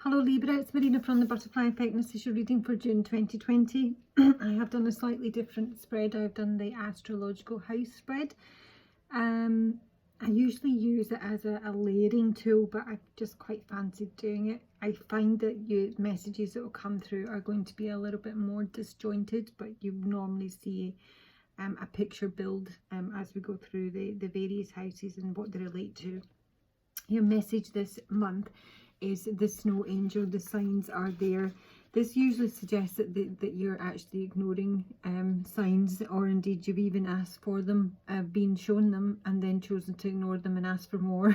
Hello Libra, it's Marina from the Butterfly Effect. This is your reading for June 2020. I have done a slightly different spread. I've done the astrological house spread. I usually use it as a layering tool, but I just quite fancied doing it. I find that messages that will come through are going to be a little bit more disjointed, but you normally see a picture build as we go through the various houses and what they relate to. Your message this month is the snow angel. The signs are there. This usually suggests that you're actually ignoring signs, or indeed you've even asked for them, been shown them and then chosen to ignore them and ask for more.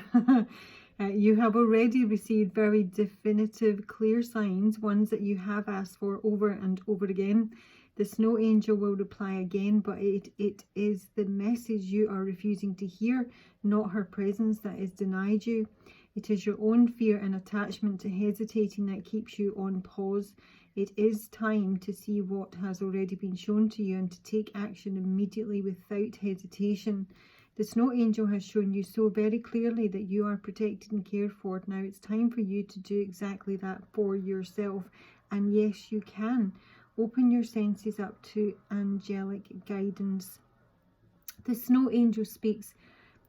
You have already received very definitive, clear signs, ones that you have asked for over and over again. The snow angel will reply again, but it is the message you are refusing to hear, not her presence, that is denied you. It is your own fear and attachment to hesitating that keeps you on pause. It is time to see what has already been shown to you and to take action immediately without hesitation. The snow angel has shown you so very clearly that you are protected and cared for. Now it's time for you to do exactly that for yourself. And yes, you can. Open your senses up to angelic guidance. The snow angel speaks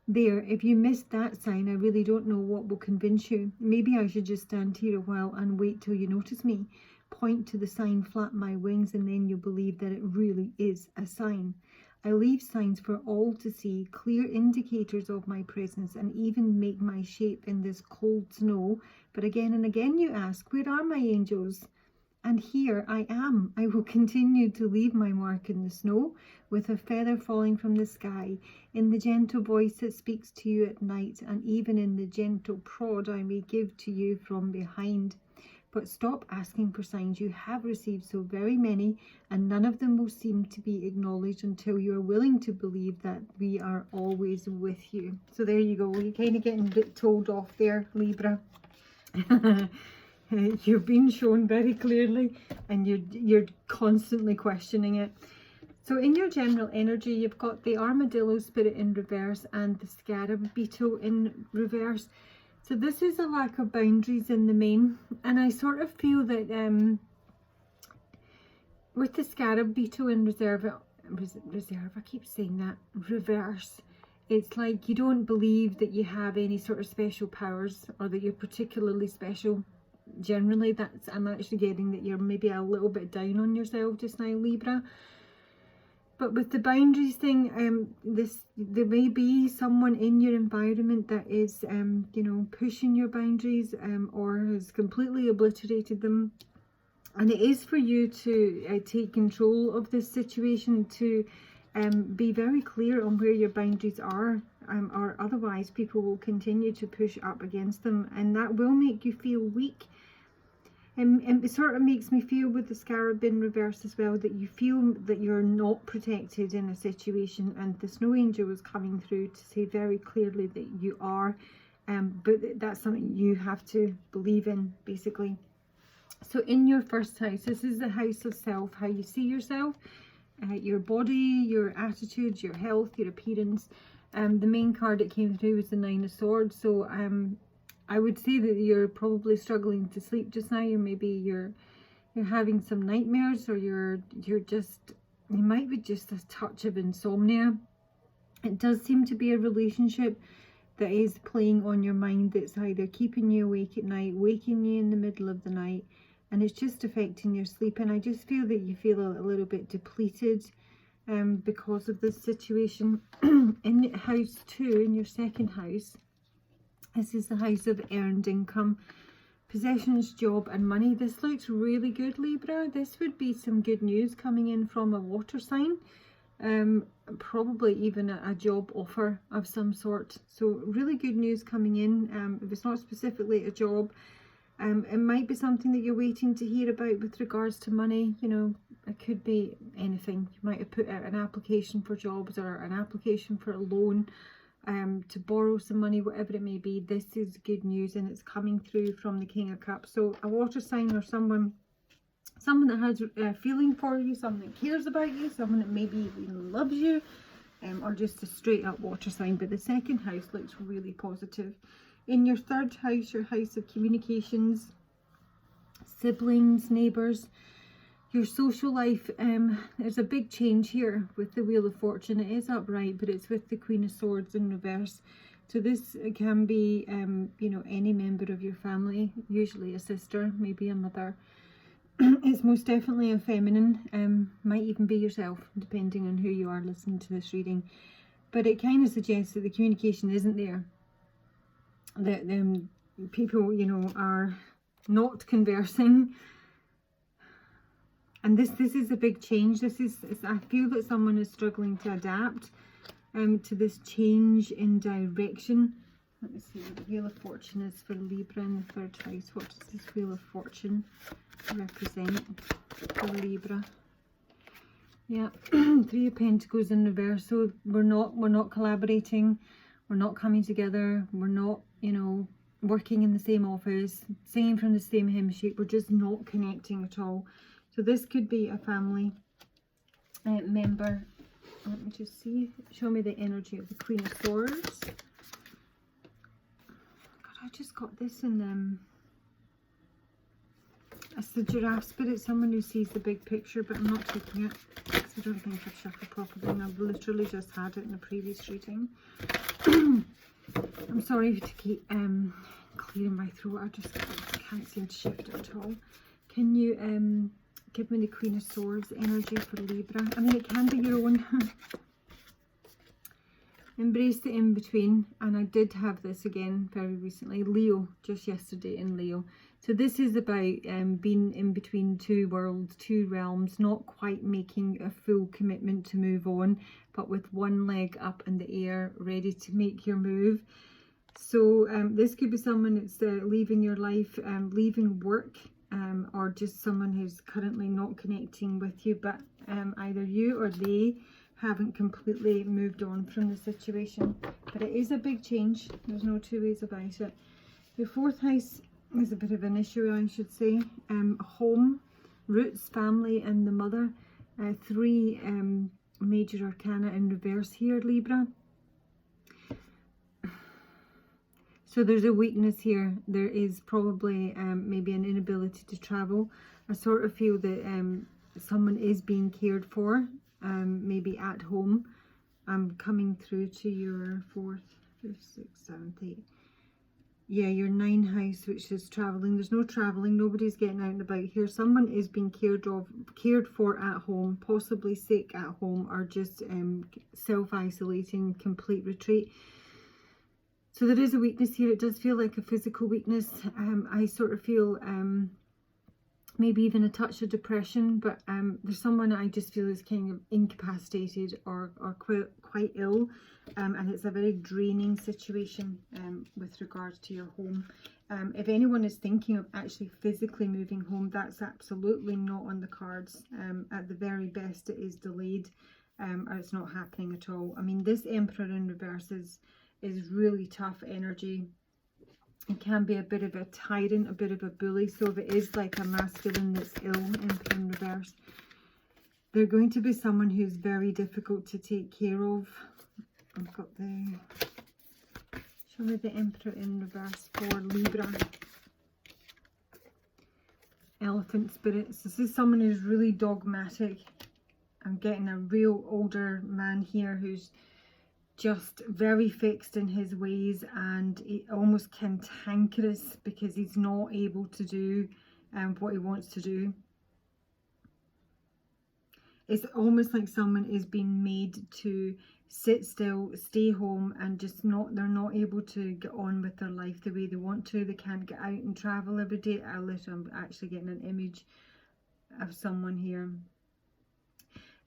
there. If you missed that sign, I really don't know what will convince you. Maybe I should just stand here a while and wait till you notice me. Point to the sign, flap my wings, and then you'll believe that it really is a sign. I leave signs for all to see, clear indicators of my presence, and even make my shape in this cold snow. But again and again you ask, where are my angels? And here I am. I will continue to leave my mark in the snow, with a feather falling from the sky, in the gentle voice that speaks to you at night, and even in the gentle prod I may give to you from behind. But stop asking for signs. You have received so very many, and none of them will seem to be acknowledged until you are willing to believe that we are always with you. So there you go. You're kind of getting a bit told off there, Libra. You've been shown very clearly, and you're constantly questioning it. So in your general energy, you've got the armadillo spirit in reverse and the scarab beetle in reverse. So this is a lack of boundaries in the main, and I sort of feel that with the scarab beetle in reserve, I keep saying that, reverse, it's like you don't believe that you have any sort of special powers, or that you're particularly special. Generally, I'm actually getting that you're maybe a little bit down on yourself just now, Libra. But with the boundaries thing, there may be someone in your environment that is, pushing your boundaries, or has completely obliterated them. And it is for you to take control of this situation, to be very clear on where your boundaries are, or otherwise people will continue to push up against them, and that will make you feel weak. And it sort of makes me feel with the scarab in reverse as well, that you feel that you're not protected in a situation, and the snow angel is coming through to say very clearly that you are, but that's something you have to believe in, basically. So in your first house, this is the house of self, how you see yourself, your body, your attitude, your health, your appearance. The main card that came through was the Nine of Swords. So I would say that you're probably struggling to sleep just now. You're having some nightmares, or you might be just a touch of insomnia. It does seem to be a relationship that is playing on your mind, that's either keeping you awake at night, waking you in the middle of the night, and it's just affecting your sleep. And I just feel that you feel a little bit depleted because of this situation. In house 2, in your second house, this is the house of earned income, possessions, job and money. This looks really good, Libra. This would be some good news coming in from a water sign, probably even a job offer of some sort. So really good news coming in. If it's not specifically a job, it might be something that you're waiting to hear about with regards to money. It could be anything. You might have put out an application for jobs, or an application for a loan, to borrow some money, whatever it may be. This is good news, and it's coming through from the King of Cups. So a water sign, or someone that has a feeling for you, someone that cares about you, someone that maybe even loves you, or just a straight up water sign. But the second house looks really positive. In your third house, your house of communications, siblings, neighbours, your social life. There's a big change here with the Wheel of Fortune. It is upright, but it's with the Queen of Swords in reverse. So this can be, you know, any member of your family, usually a sister, maybe a mother. It's most definitely a feminine, might even be yourself, depending on who you are listening to this reading. But it kind of suggests that the communication isn't there. That people, you know, are not conversing. And this is a big change. I feel that someone is struggling to adapt to this change in direction. Let me see what the Wheel of Fortune is for Libra in the 3rd house. What does this Wheel of Fortune represent for Libra? Yeah, 3 of Pentacles in reverse. So we're not collaborating, we're not coming together, we're not, you know, working in the same office, singing from the same hymn sheet. We're just not connecting at all. So this could be a family member. Let me just see. Show me the energy of the Queen of Swords. God, I just got this in them. It's the Giraffe Spirit, someone who sees the big picture, but I'm not taking it because I don't think I've shuffled properly, and I've literally just had it in a previous reading. I'm sorry to keep clearing my throat. I just can't seem to shift it at all. Can you give me the Queen of Swords energy for Libra? I mean, it can be your own. Embrace the in-between. And I did have this again very recently. Leo, just yesterday in Leo. So this is about being in between 2 worlds, 2 realms, not quite making a full commitment to move on, but with one leg up in the air, ready to make your move. So this could be someone that's leaving your life, leaving work, or just someone who's currently not connecting with you, but either you or they haven't completely moved on from the situation. But it is a big change, there's no 2 ways about it. Your 4th house is a bit of an issue, I should say. Home, roots, family and the mother. 3 major arcana in reverse here, Libra. So there's a weakness here. There is probably maybe an inability to travel. I sort of feel that someone is being cared for, maybe at home. I'm coming through to your 4th, 5th, 6th, 7th, 8th. Yeah, your 9th house, which is traveling. There's no traveling. Nobody's getting out and about here. Someone is being cared for at home, possibly sick at home, or just self-isolating, complete retreat. So there is a weakness here. It does feel like a physical weakness. I sort of feel maybe even a touch of depression, but there's someone I just feel is kind of incapacitated or quite ill, and it's a very draining situation with regards to your home. If anyone is thinking of actually physically moving home, that's absolutely not on the cards. At the very best, it is delayed, or it's not happening at all. I mean, this Emperor in reverse is really tough energy. It can be a bit of a tyrant, a bit of a bully. So if it is like a masculine that's ill, Emperor in reverse, they're going to be someone who's very difficult to take care of. I've got the, show me the Emperor in reverse for Libra. Elephant spirits. This is someone who's really dogmatic. I'm getting a real older man here who's just very fixed in his ways, and almost cantankerous because he's not able to do what he wants to do. It's almost like someone is being made to sit still, stay home, and just they're not able to get on with their life the way they want to. They can't get out and travel every day. I'm actually getting an image of someone here.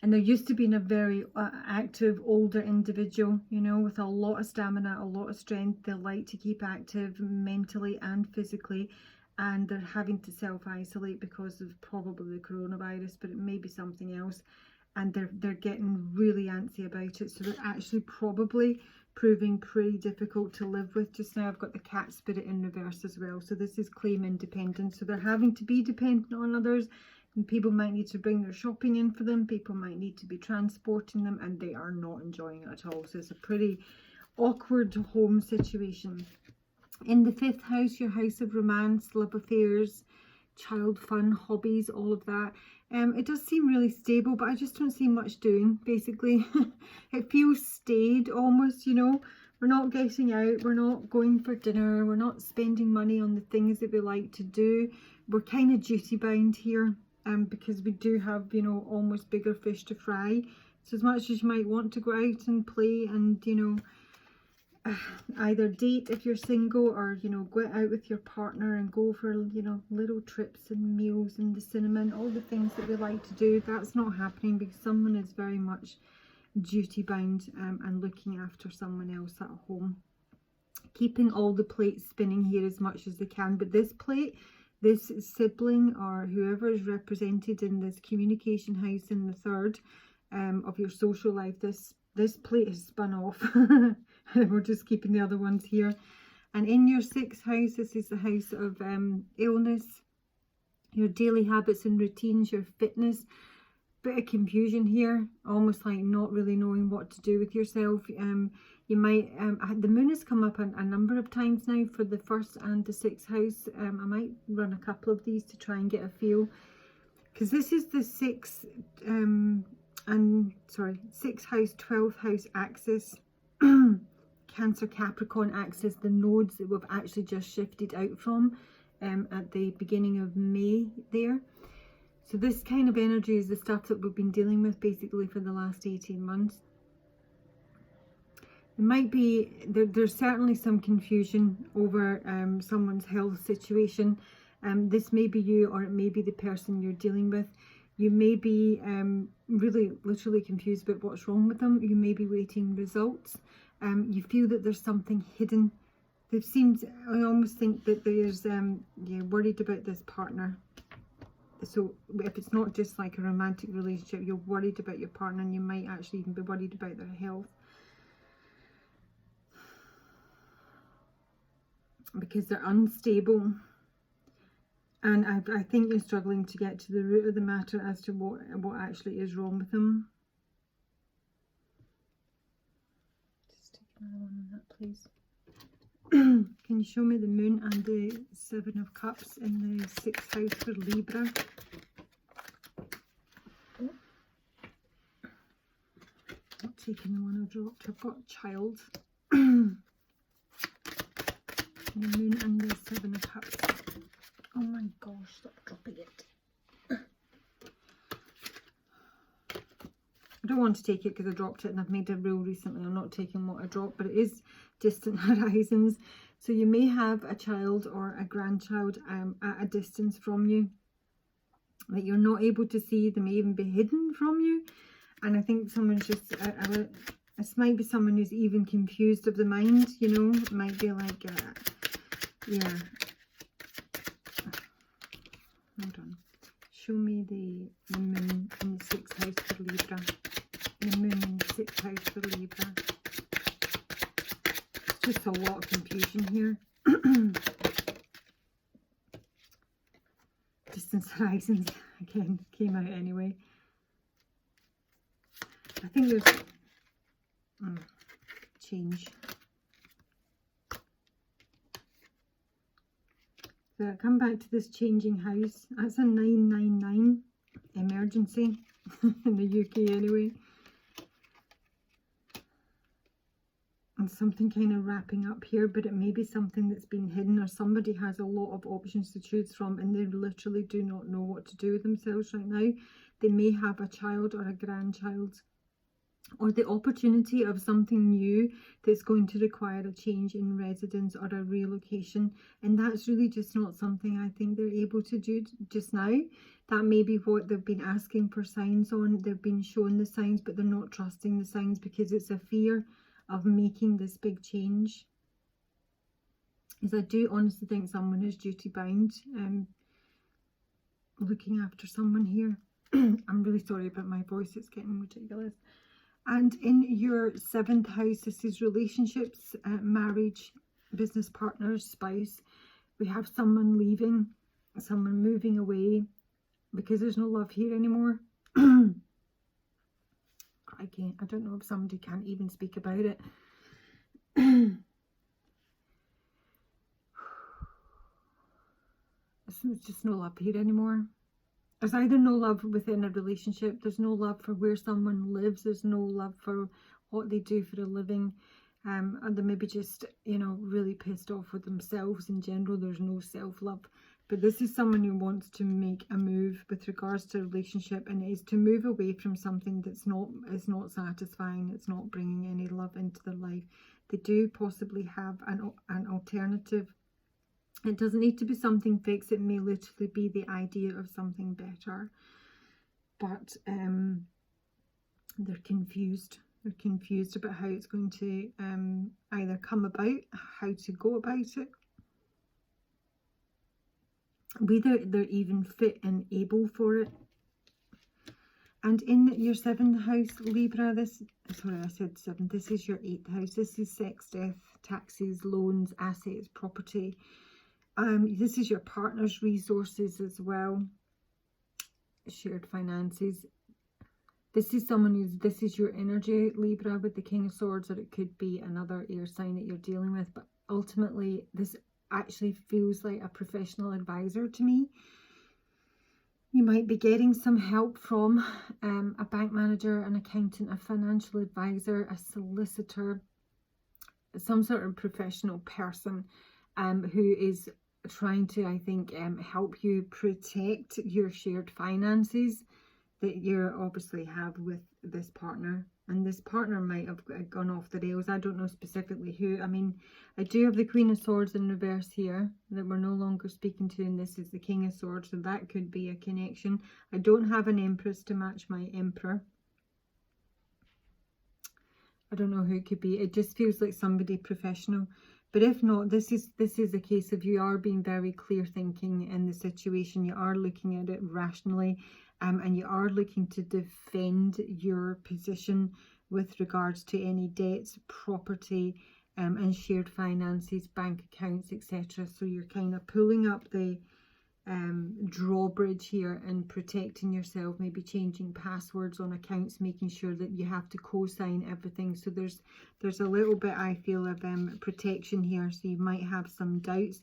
And they're used to being a very active, older individual, you know, with a lot of stamina, a lot of strength. They like to keep active mentally and physically. And they're having to self-isolate because of probably the coronavirus, but it may be something else. And they're getting really antsy about it. So they're actually probably proving pretty difficult to live with just now. I've got the cat spirit in reverse as well. So this is claim independence. So they're having to be dependent on others. And people might need to bring their shopping in for them. People might need to be transporting them, and they are not enjoying it at all. So it's a pretty awkward home situation. In the 5th house, your house of romance, love affairs, child fun, hobbies, all of that. It does seem really stable, but I just don't see much doing, basically. It feels stayed almost, you know. We're not getting out, we're not going for dinner, we're not spending money on the things that we like to do. We're kind of duty bound here, because we do have, you know, almost bigger fish to fry. So as much as you might want to go out and play and, you know, either date if you're single, or, you know, go out with your partner and go for, you know, little trips and meals and the cinema and all the things that we like to do, that's not happening because someone is very much duty bound and looking after someone else at home, keeping all the plates spinning here as much as they can. But this plate, this sibling or whoever is represented in this communication house in the third of your social life, this plate has spun off. We're just keeping the other ones here. And in your sixth house, this is the house of illness, your daily habits and routines, your fitness. Bit of confusion here, almost like not really knowing what to do with yourself. You might, the moon has come up a number of times now for the first and the sixth house. I might run a couple of these to try and get a feel, because this is the sixth house, 12th house axis. Cancer Capricorn axis, the nodes that we've actually just shifted out from at the beginning of May there. So this kind of energy is the stuff that we've been dealing with basically for the last 18 months. It might be, there's certainly some confusion over someone's health situation. This may be you, or it may be the person you're dealing with. You may be really literally confused about what's wrong with them. You may be waiting results. You feel that there's something hidden. They've seemed, I almost think that there's, yeah, worried about this partner. So if it's not just like a romantic relationship, you're worried about your partner, and you might actually even be worried about their health. Because they're unstable. And I think you're struggling to get to the root of the matter as to what actually is wrong with them. Just take another one on that, please. Can you show me the moon and the Seven of Cups in the sixth house for Libra? Not taking the one I dropped. I've got child. The moon and the Seven of Cups. Oh my gosh, stop dropping it. I don't want to take it because I dropped it, and I've made a rule recently I'm not taking what I dropped, but it is distant horizons. So you may have a child or a grandchild at a distance from you that you're not able to see. They may even be hidden from you. And I think someone's just, this might be someone who's even confused of the mind, you know. It might be like, yeah. Hold on. Show me the moon in the sixth house for Libra. The moon in the sixth house for Libra. It's just a lot of confusion here. Distant horizons again came out anyway. I think there's change. So I come back to this changing house. That's a 999 emergency in the UK anyway. And something kind of wrapping up here, but it may be something that's been hidden, or somebody has a lot of options to choose from and they literally do not know what to do with themselves right now. They may have a child or a grandchild, or the opportunity of something new that's going to require a change in residence or a relocation, and that's really just not something I think they're able to do just now. That may be what they've been asking for signs on. They've been shown the signs, but they're not trusting the signs because it's a fear of making this big change. Is I do honestly think someone is duty bound, looking after someone here. I'm really sorry about my voice, it's getting ridiculous. And in your seventh house, this is relationships, marriage, business partners, spouse. We have someone leaving, someone moving away because there's no love here anymore. Crikey, I don't know if somebody can't even speak about it. There's just no love here anymore. There's either no love within a relationship, there's no love for where someone lives, there's no love for what they do for a living, and they maybe just, you know, really pissed off with themselves in general. There's no self-love. But this is someone who wants to make a move with regards to a relationship, and it is to move away from something that's is not satisfying, it's not bringing any love into their life. They do possibly have an alternative. It doesn't need to be something fixed. It may literally be the idea of something better. But they're confused. They're confused about how it's going to either come about, how to go about it, whether they're even fit and able for it. And in your 7th house, Libra, this is your 8th house. This is sex, death, taxes, loans, assets, property. This is your partner's resources as well, shared finances. This is this is your energy, Libra, with the King of Swords, or it could be another air sign that you're dealing with. But ultimately, this actually feels like a professional advisor to me. You might be getting some help from a bank manager, an accountant, a financial advisor, a solicitor, some sort of professional person who is trying to, I think, help you protect your shared finances that you obviously have with this partner. And this partner might have gone off the rails. I don't know specifically who. I mean, I do have the Queen of Swords in reverse here that we're no longer speaking to, and this is the King of Swords, so that could be a connection. I don't have an Empress to match my Emperor. I don't know who it could be. It just feels like somebody professional. But if not, this is a case of you are being very clear thinking in the situation. You are looking at it rationally, and you are looking to defend your position with regards to any debts, property, and shared finances, bank accounts, etc. So you're kind of pulling up the drawbridge here and protecting yourself, maybe changing passwords on accounts, making sure that you have to co-sign everything. So there's a little bit, I feel, of protection here. So you might have some doubts,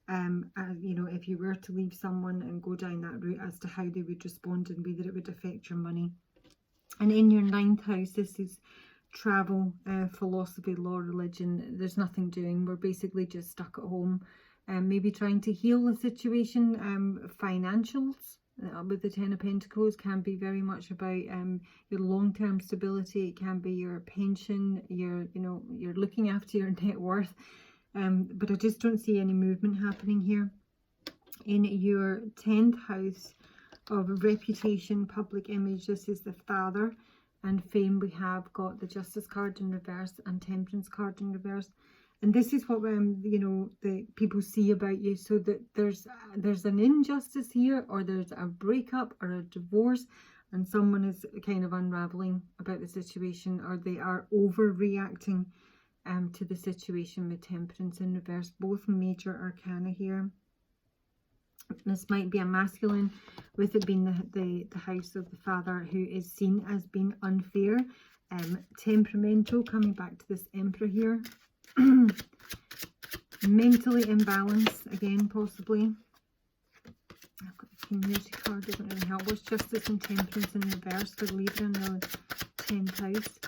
you know, if you were to leave someone and go down that route, as to how they would respond and whether it would affect your money. And in your 9th house, this is travel, philosophy, law, religion. There's nothing doing. We're basically just stuck at home. Maybe trying to heal the situation. Financials with the 10 of Pentacles can be very much about your long-term stability. It can be your pension, you're looking after your net worth. But I just don't see any movement happening here. In your 10th house of reputation, public image, this is the Father and fame. We have got the Justice card in reverse and Temperance card in reverse. And this is what you know, the people see about you. So that there's an injustice here, or there's a breakup or a divorce, and someone is kind of unraveling about the situation, or they are overreacting to the situation with Temperance in reverse. Both major arcana here. This might be a masculine, with it being the house of the Father, who is seen as being unfair, temperamental, coming back to this Emperor here. Mentally imbalanced again, possibly. I've got the Community card, doesn't really help. What's Justice and Temperance in reverse for Libra in the 10th house?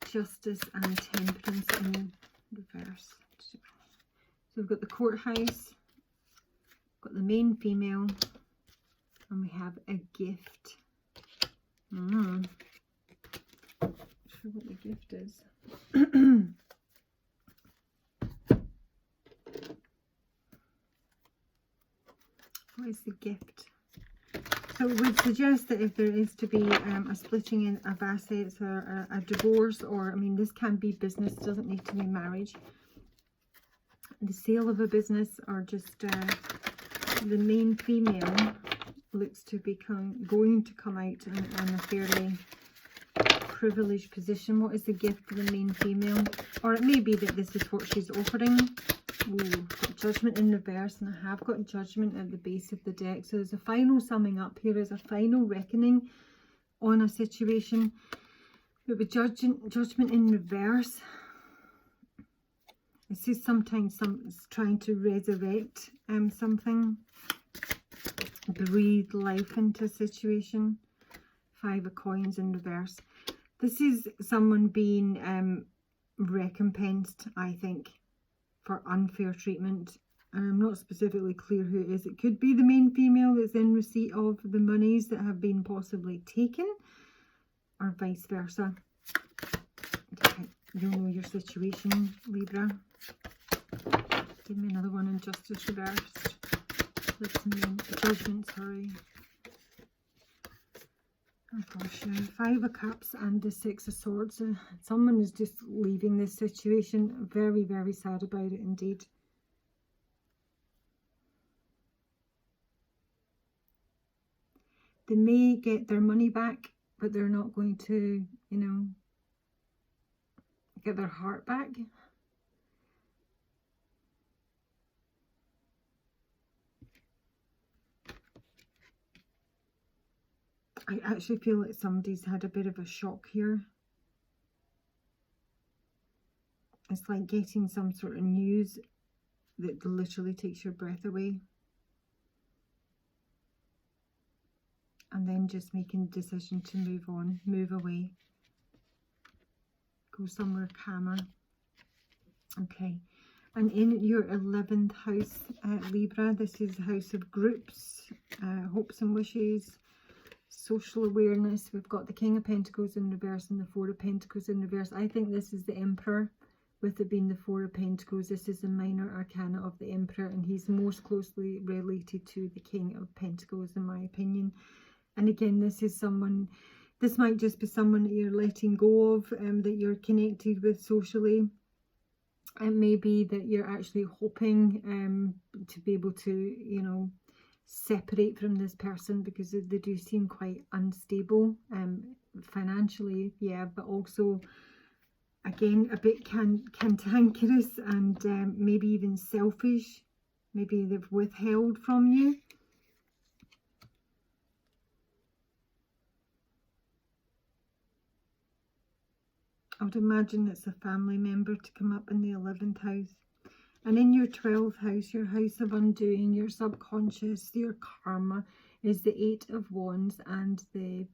Justice and Temperance in reverse. So we've got the Courthouse, got the main female, and we have a gift. Not sure what the gift is. What is the gift? So it would suggest that if there is to be a splitting in of assets, or a divorce, or, I mean, this can be business, doesn't need to be marriage, the sale of a business, or just the main female looks to be going to come out in a fairly privileged position. What is the gift for the main female? Or it may be that this is what she's offering. Ooh, got Judgment in reverse, and I have got Judgment at the base of the deck. So there's a final summing up here. There's a final reckoning on a situation. But with Judgment in reverse, It says sometimes someone's trying to resurrect something, breathe life into a situation. 5 of coins in reverse. This is someone being recompensed, I think, for unfair treatment. And I'm not specifically clear who it is. It could be the main female that's in receipt of the monies that have been possibly taken, or vice versa. Okay, you'll know your situation, Libra. Give me another one in justice reversed. Listening, judgment, sorry. Oh gosh, 5 of cups and the 6 of swords. Someone is just leaving this situation. Very, very sad about it indeed. They may get their money back, but they're not going to, you know, get their heart back. I actually feel like somebody's had a bit of a shock here. It's like getting some sort of news that literally takes your breath away. And then just making the decision to move on, move away. Go somewhere calmer. Okay. And in your 11th house, Libra, this is the house of groups, hopes and wishes, social awareness. We've got the King of Pentacles in reverse and the 4 of Pentacles in reverse. I think this is the Emperor, with it being the 4 of Pentacles. This is the minor arcana of the Emperor, and he's most closely related to the King of Pentacles, in my opinion. And again, this is someone, this might just be someone that you're letting go of, that you're connected with socially. It may be that you're actually hoping to be able to, you know, separate from this person, because they do seem quite unstable financially, yeah, but also, again, a bit cantankerous and maybe even selfish. Maybe they've withheld from you. I would imagine it's a family member to come up in the 11th house. And in your 12th house, your house of undoing, your subconscious, your karma, is the 8 of Wands and the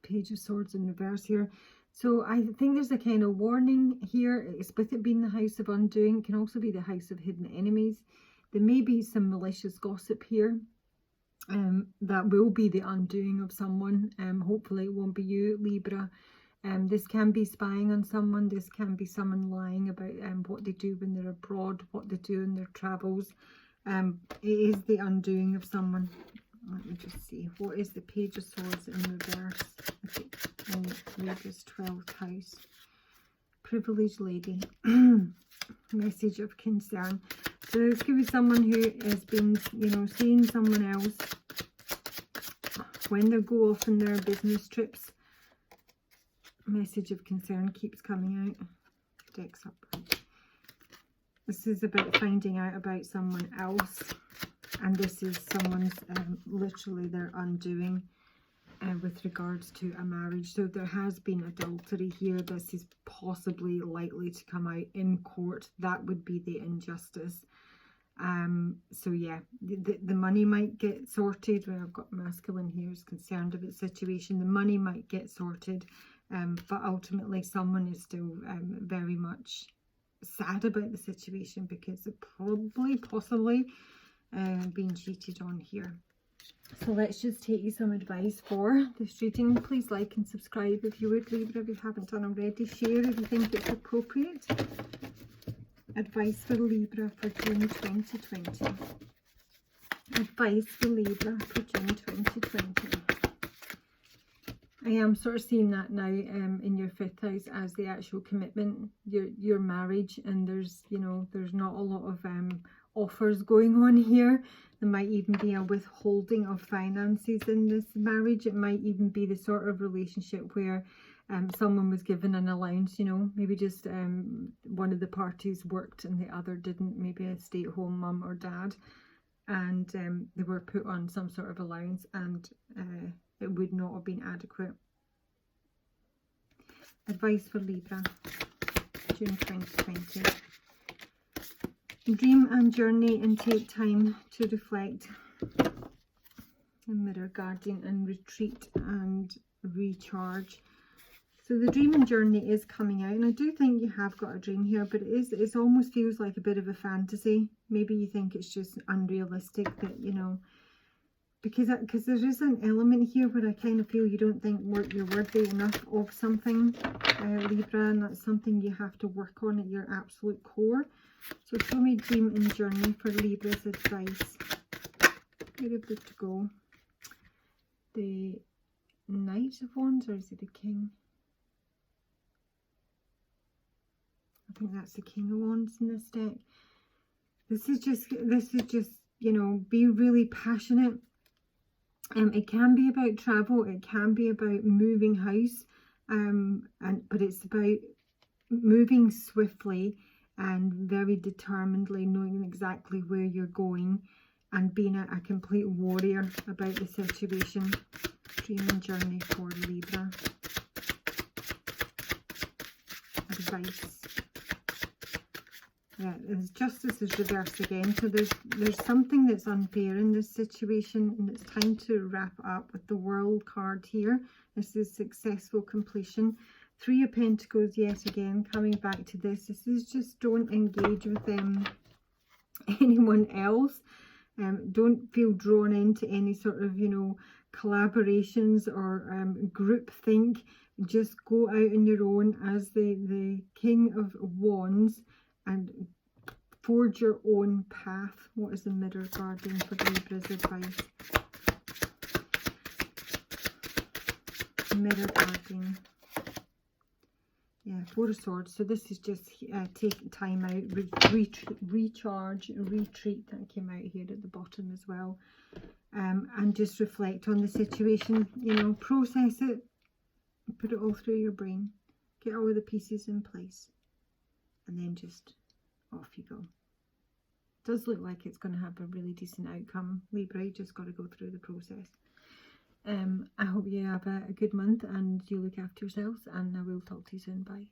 Page of Swords in reverse here. So I think there's a kind of warning here. It's with it being the house of undoing. It can also be the house of hidden enemies. There may be some malicious gossip here. That will be the undoing of someone. Hopefully it won't be you, Libra. This can be spying on someone. This can be someone lying about what they do when they're abroad, what they do in their travels. It is the undoing of someone. Let me just see. What is the Page of Swords in reverse? Okay, in Libra's 12th house. Privileged lady. Message of concern. So this could be someone who has been, you know, seeing someone else when they go off on their business trips. Message of concern keeps coming out. Decks up. This is about finding out about someone else, and this is someone's literally their undoing with regards to a marriage. So there has been adultery here. This is possibly likely to come out in court. That would be the injustice. So yeah, the money might get sorted. Well, I've got masculine here is concerned about the situation. The money might get sorted. But ultimately someone is still very much sad about the situation, because they're possibly being cheated on here. So let's just take you some advice for this reading. Please like and subscribe if you would, Libra, if you haven't done already. Share if you think it's appropriate. Advice for Libra for June 2020. Advice for Libra for June 2020. I am sort of seeing that now in your 5th house as the actual commitment, your marriage, and there's, you know, there's not a lot of offers going on here. There might even be a withholding of finances in this marriage. It might even be the sort of relationship where someone was given an allowance, you know, maybe just one of the parties worked and the other didn't, maybe a stay-at-home mum or dad, and they were put on some sort of allowance, and it would not have been adequate. Advice for Libra, June 2020. Dream and journey and take time to reflect. And mirror, guardian, and retreat and recharge. So the dream and journey is coming out, and I do think you have got a dream here, but it almost feels like a bit of a fantasy. Maybe you think it's just unrealistic, that, you know, because there is an element here where I kind of feel you don't think you're worthy enough of something, Libra, and that's something you have to work on at your absolute core. So show me dream and journey for Libra's advice. Where are we to go? The Knight of Wands, or is it the King? I think that's the King of Wands in this deck. This is just, you know, be really passionate. It can be about travel, it can be about moving house, but it's about moving swiftly and very determinedly, knowing exactly where you're going and being a complete warrior about the situation. Dream and journey for Libra. Advice. Yeah, justice is reversed again. So there's something that's unfair in this situation, and it's time to wrap up with the World card here. This is successful completion. 3 of Pentacles yet again, coming back to this. This is just, don't engage with anyone else. Don't feel drawn into any sort of, you know, collaborations or group think. Just go out on your own as the King of Wands and forge your own path. What is the Mirror Guardian for Libra's advice? Mirror Guardian. Yeah, 4 of Swords. So this is just take time out, recharge, retreat. That came out here at the bottom as well. And just reflect on the situation, you know, process it, put it all through your brain, get all of the pieces in place, and then just off you go. It does look like it's going to have a really decent outcome, Libra. You just got to go through the process. I hope you have a good month and you look after yourselves, and I will talk to you soon. Bye.